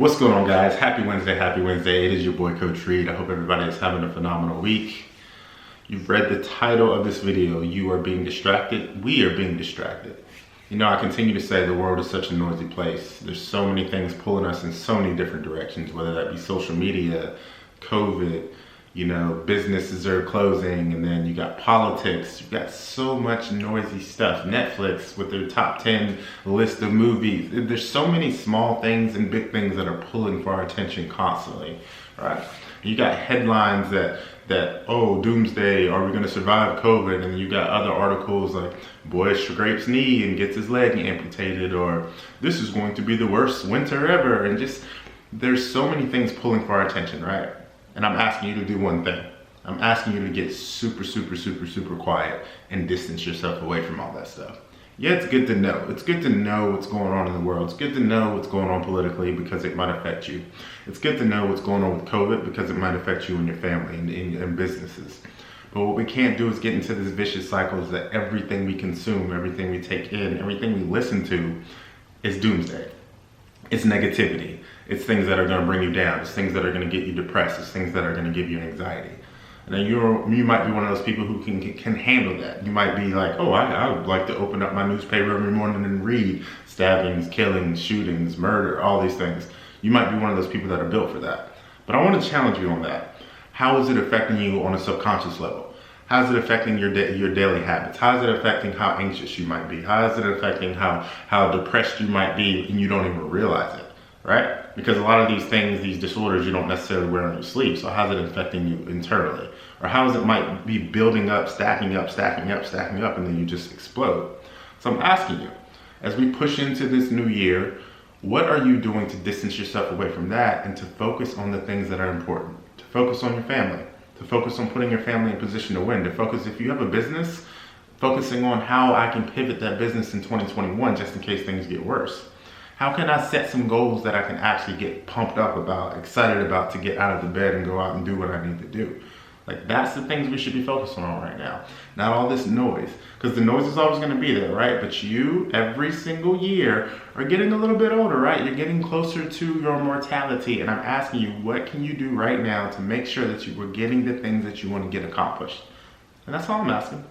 What's going on, guys? Happy Wednesday, happy Wednesday. It is your boy Coach Reed. I hope everybody is having a phenomenal week. You've read the title of this video. You are being distracted. We are being distracted. You know, I continue to say the world is such a noisy place. There's so many things pulling us in so many different directions, whether that be social media, COVID, you know, businesses are closing, and then you got politics. You got so much noisy stuff. Netflix with their top 10 list of movies. There's so many small things and big things that are pulling for our attention constantly, right? You got headlines that oh, Doomsday, are we gonna survive COVID? And you got other articles like, boy scrapes knee and gets his leg amputated, or this is going to be the worst winter ever. And just, there's so many things pulling for our attention, right? And I'm asking you to do one thing. I'm asking you to get super quiet and distance yourself away from all that stuff. Yeah, it's good to know. It's good to know what's going on in the world. It's good to know what's going on politically because it might affect you. It's good to know what's going on with COVID because it might affect you and your family and businesses. But what we can't do is get into this vicious cycle that everything we consume, everything we take in, everything we listen to is doomsday. It's negativity. It's things that are going to bring you down. It's things that are going to get you depressed. It's things that are going to give you anxiety. And then you might be one of those people who can handle that. You might be like, oh, I would like to open up my newspaper every morning and read stabbings, killings, shootings, murder, all these things. You might be one of those people that are built for that. But I want to challenge you on that. How is it affecting you on a subconscious level? How is it affecting your daily habits? How is it affecting how anxious you might be? How is it affecting how depressed you might be and you don't even realize it, right? Because a lot of these things, these disorders, you don't necessarily wear on your sleeve. So how's it affecting you internally? Or how is it might be building up, stacking up, and then you just explode? So I'm asking you, as we push into this new year, what are you doing to distance yourself away from that and to focus on the things that are important? To focus on your family, to focus on putting your family in position to win, to focus, if you have a business, focusing on how I can pivot that business in 2021 just in case things get worse. How can I set some goals that I can actually get pumped up about, excited about, to get out of the bed and go out and do what I need to do? Like, that's the things we should be focusing on right now. Not all this noise, because the noise is always going to be there, right? But you, every single year, are getting a little bit older, right? You're getting closer to your mortality, and I'm asking you, what can you do right now to make sure that you are getting the things that you want to get accomplished? And that's all I'm asking.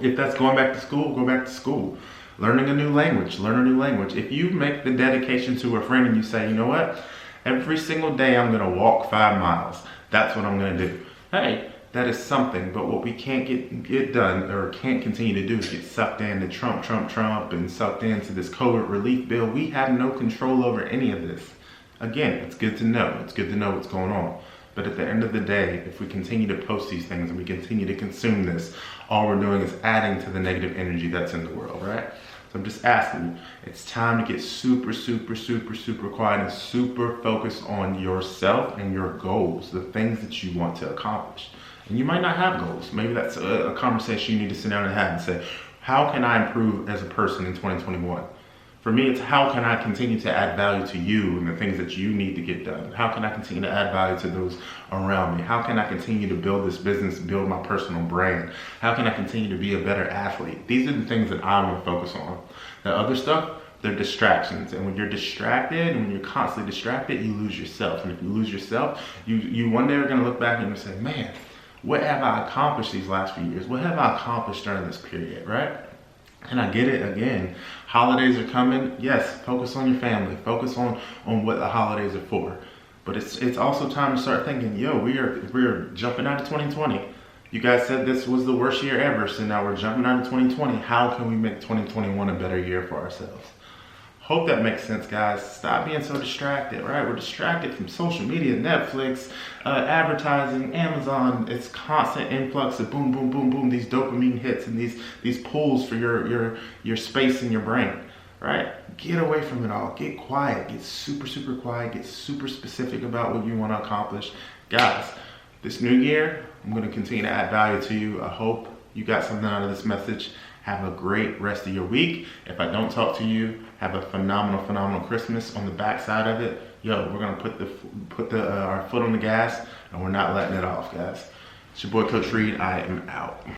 If that's going back to school, go back to school. Learning a new language, learn a new language. If you make the dedication to a friend and you say, you know what, every single day I'm gonna walk 5 miles. That's what I'm gonna do. Hey, that is something, but what we can't get done or can't continue to do is get sucked into Trump and sucked into this COVID relief bill. We have no control over any of this. Again, it's good to know. It's good to know what's going on. But at the end of the day, if we continue to post these things and we continue to consume this, all we're doing is adding to the negative energy that's in the world, right? So I'm just asking you, it's time to get super quiet and super focused on yourself and your goals, the things that you want to accomplish. And you might not have goals. Maybe that's a conversation you need to sit down and have and say, how can I improve as a person in 2021? For me, it's how can I continue to add value to you and the things that you need to get done? How can I continue to add value to those around me? How can I continue to build this business, build my personal brand? How can I continue to be a better athlete? These are the things that I want to focus on. The other stuff, they're distractions. And when you're distracted, and when you're constantly distracted, you lose yourself. And if you lose yourself, you one day are going to look back and you say, man, what have I accomplished these last few years? What have I accomplished during this period, right? And I get it, again, holidays are coming. Yes, focus on your family. Focus on what the holidays are for. But it's also time to start thinking, yo, we're jumping out of 2020. You guys said this was the worst year ever, so now we're jumping out of 2020. How can we make 2021 a better year for ourselves? Hope that makes sense, guys. Stop being so distracted, right? We're distracted from social media, Netflix, advertising, Amazon. It's constant influx of boom, these dopamine hits and these pulls for your space in your brain, right? Get away from it all. Get quiet. Get super quiet. Get super specific about what you want to accomplish. Guys, this new year, I'm going to continue to add value to you. I hope you got something out of this message. Have a great rest of your week. If I don't talk to you, have a phenomenal Christmas. On the backside of it, yo, we're gonna put our foot on the gas, and we're not letting it off, guys. It's your boy Coach Reed. I am out.